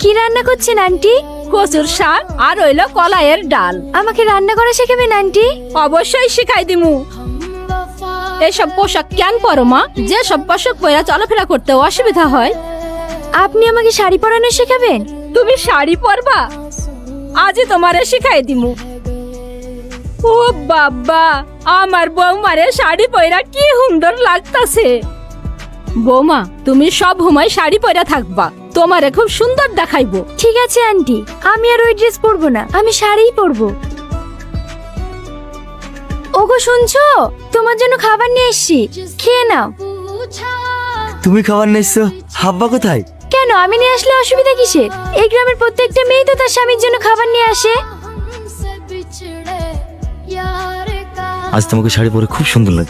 কি রান্না করছেন আন্টি? কচুর শাক আর হইলো কলাইয়ের ডাল। আমাকে রান্না করা শেখাবেন আন্টি? অবশ্যই শিখাই দিমু। এসব পোশাক কেন পরো মা? যে সব পোশাক পরা চলাফেরা করতে অসুবিধা হয়। আপনি আমাকে শাড়ি পরানো শেখাবেন? তুমি শাড়ি পরবা? আজই তোমারে শিখাই দিমু। ও বাবা, আমার বৌমারে শাড়ি পরা কি সুন্দর লাগতাছে। বৌমা, তুমি সব সময় শাড়ি পরা থাকবা, তোমারে খুব সুন্দর দেখাইবো। ঠিক আছে আন্টি, আমি আর ওই ড্রেস পরবো না, আমি শাড়িই পরবো। ওগো শুনছো? তোমার জন্য খাবার নিয়ে এসেছি, খেয়ে নাও। তুমি খাবার নিয়েছো? হাব্বা কোথায়? কেন, আমি নিয়ে আসলে অসুবিধা কিসের? এই গ্রামের প্রত্যেকটা মেয়ে তো তার স্বামীর জন্য খাবার নিয়ে আসে। আজ তোমাকে শাড়ি পরে খুব সুন্দর লাগছে।